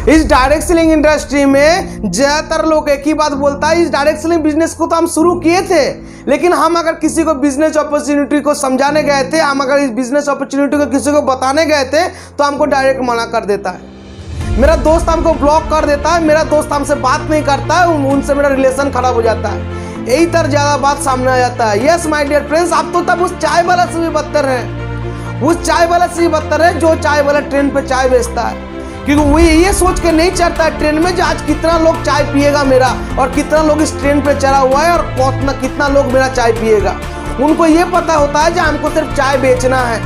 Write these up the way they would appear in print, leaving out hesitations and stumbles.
इस direct selling industry में ज्यादातर लोग एक ही बात बोलता है, इस डायरेक्ट सेलिंग बिजनेस को तो हम शुरू किए थे, लेकिन हम अगर किसी को बिजनेस अपॉर्चुनिटी को समझाने गए थे, हम अगर इस बिजनेस अपॉर्चुनिटी को किसी को बताने गए थे तो हमको डायरेक्ट मना कर देता है। मेरा दोस्त हमको ब्लॉक कर देता है, मेरा दोस्त हमसे बात नहीं करता है, उनसे मेरा रिलेशन खराब हो जाता है। यही तरह ज्यादा बात सामने आ जाता है। यस माय डियर फ्रेंड्स, आप तो तब उस चाय वाला से भी बदतर है, उस चाय वाला से भी बदतर है जो चाय वाला ट्रेन पे चाय बेचता है, क्योंकि वो ये सोच के नहीं चढ़ता है ट्रेन में जो आज कितना लोग चाय पिएगा मेरा, और कितना लोग इस ट्रेन पे चढ़ा हुआ है, और कितना लोग मेरा चाय पिएगा। उनको ये पता होता है कि हमको सिर्फ चाय बेचना है।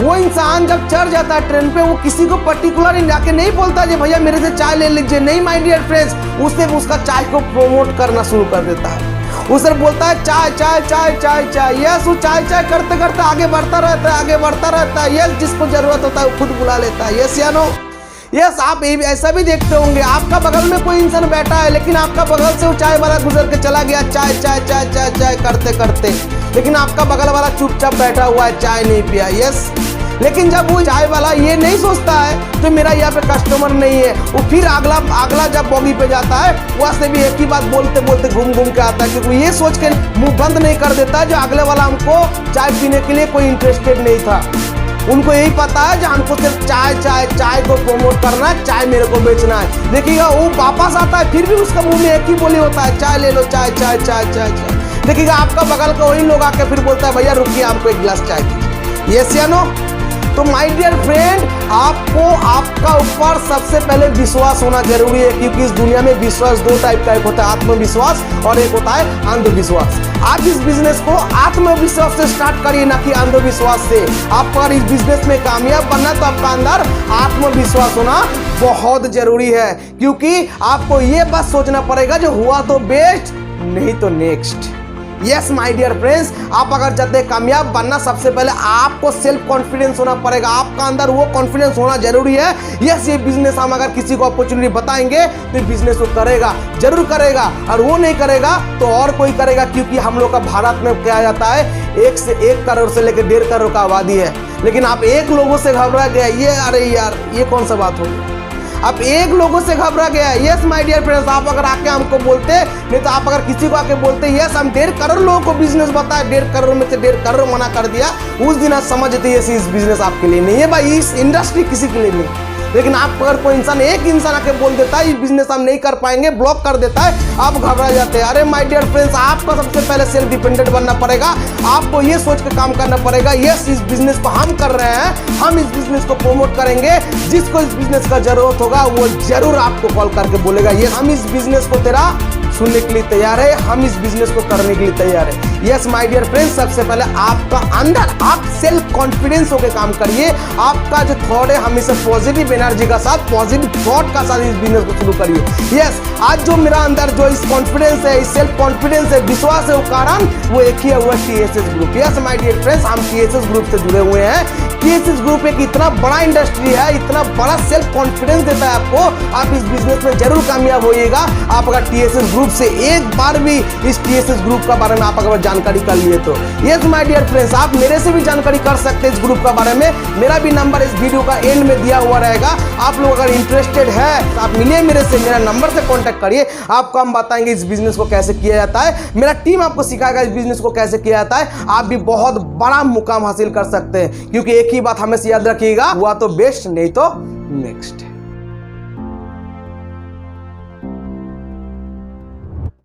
वो इंसान जब चढ़ जाता है ट्रेन पे, वो किसी को पर्टिकुलर जाके नहीं बोलता कि भैया मेरे से चाय ले लीजिए, नहीं माय डियर फ्रेंड्स, उससे उसका चाय को प्रमोट करना शुरू कर देता है। वो सिर्फ बोलता है चाय चाय चाय चाय चाय। यस, वो चाय चाय करते करते आगे बढ़ता रहता है, आगे बढ़ता रहता है। यस, जिसको जरूरत होता है वो खुद बुला लेता है। यस या नो? यस, आप ऐसा भी देखते होंगे, आपका बगल में कोई इंसान बैठा है, लेकिन आपका बगल से वो चाय वाला गुजर के चला गया चाय चाय चाय चाय चाय करते करते, लेकिन आपका बगल वाला चुपचाप बैठा हुआ है, चाय नहीं पिया। यस, लेकिन जब वो चाय वाला ये नहीं सोचता है तो मेरा यहाँ पे कस्टमर नहीं है, वो फिर अगला जब बॉगी पे जाता है वहाँ से भी एक ही बात बोलते बोलते घूम घूम के आता है, क्योंकि ये सोच के मुंह बंद नहीं कर देता जो अगले वाला हमको चाय पीने के लिए कोई इंटरेस्टेड नहीं था। उनको यही पता है जो हमको सिर्फ चाय चाय चाय को प्रमोट करना है, चाय मेरे को बेचना है। देखिएगा वो वापस आता है, फिर भी उसका मुंह में एक ही बोली होता है, चाय ले लो, चाय चाय चाय चाय चाय। देखिएगा आपका बगल का वही लोग आके फिर बोलता है भैया रुकिए हमको एक गिलास चाय दीजिए। यस या नो? तो माय डियर फ्रेंड, आपको आपका ऊपर सबसे पहले विश्वास होना जरूरी है, क्योंकि इस दुनिया में विश्वास दो टाइप का, एक होता है आत्मविश्वास और एक होता है अंधविश्वास। आप इस बिजनेस को आत्मविश्वास से स्टार्ट करिए, ना कि अंधविश्वास से। आप अगर इस बिजनेस में कामयाब बनना तो आपका अंदर आत्मविश्वास होना बहुत जरूरी है, क्योंकि आपको ये बात सोचना पड़ेगा जो हुआ तो बेस्ट, नहीं तो next. Yes my dear friends, आप अगर चाहते हैं कामयाब बनना, सबसे पहले आपको सेल्फ कॉन्फिडेंस होना पड़ेगा, आपका अंदर वो कॉन्फिडेंस होना जरूरी है। यस, ये बिजनेस हम अगर किसी को अपॉर्चुनिटी बताएंगे तो बिजनेस वो करेगा, जरूर करेगा, और वो नहीं करेगा तो और कोई करेगा, क्योंकि हम लोग का भारत में क्या जाता है 1 करोड़ से लेकर 1.5 करोड़ का आबादी है, लेकिन आप एक लोगों से घबरा गया, ये अरे यार ये कौन सा बात होगी, आप एक लोगों से घबरा गया। यस माय डियर फ्रेंड्स, आप अगर आके हमको बोलते, नहीं तो आप अगर किसी को आके बोलते यस हम 1.5 करोड़ लोगों को बिजनेस बताया, 1.5 करोड़ में से 1.5 करोड़ मना कर दिया, उस दिन आप समझते यस इस बिजनेस आपके लिए नहीं है भाई, इस इंडस्ट्री किसी के लिए नहीं। लेकिन आप अगर कोई इंसान एक इंसान आके बोल देता है ये बिजनेस हम नहीं कर पाएंगे, ब्लॉक कर देता है, आप घबरा जाते हैं। अरे माय डियर फ्रेंड्स, आपको सबसे पहले सेल्फ डिपेंडेंट बनना पड़ेगा, आपको ये सोच के काम करना पड़ेगा यस इस बिजनेस को हम कर रहे हैं, हम इस बिजनेस को प्रमोट करेंगे, जिसको इस बिजनेस का जरूरत होगा वो जरूर आपको कॉल करके बोलेगा ये हम इस बिजनेस को तेरा सुनने के लिए तैयार है, हम इस बिजनेस को करने के लिए तैयार है। यस माय डियर फ्रेंड्स, सबसे पहले आपका अंदर आप सेल्फ कॉन्फिडेंस होकर काम करिए, आपका जो थॉट है हमेशा पॉजिटिव एनर्जी का साथ, पॉजिटिव थॉट का साथ इस बिजनेस को शुरू करिए। यस, आज जो मेरा अंदर जो इस कॉन्फिडेंस है, इस सेल्फ कॉन्फिडेंस है, विश्वास है, वो कारण वो एक ही है, वो TSS group. Yes my dear friends, हम TSS ग्रुप से जुड़े हुए हैं। TSS ग्रुप एक इतना बड़ा इंडस्ट्री है, इतना बड़ा सेल्फ कॉन्फिडेंस देता है आपको, आप इस बिजनेस में जरूर कामयाब होइएगा। आप अगर TSS ग्रुप से एक बार भी इस TSS ग्रुप का बारे में आप अगर जानकारी कर लिए तो यस माय डियर फ्रेंड्स, आप मेरे से भी जानकारी कर सकते हैं इस ग्रुप का बारे में। मेरा भी नंबर इस वीडियो का एंड में दिया हुआ रहेगा, आप लोग अगर इंटरेस्टेड है तो आप मिलिए मेरे से, मेरा नंबर से कांटेक्ट करिए, आपको हम बताएंगे इस बिजनेस को कैसे किया जाता है, मेरा टीम आपको सिखाएगा इस बिजनेस को कैसे किया जाता है। आप भी बहुत बड़ा मुकाम हासिल कर सकते हैं, क्योंकि एक ही बात हमेशा याद रखिएगा, हुआ तो बेस्ट नहीं तो नेक्स्ट।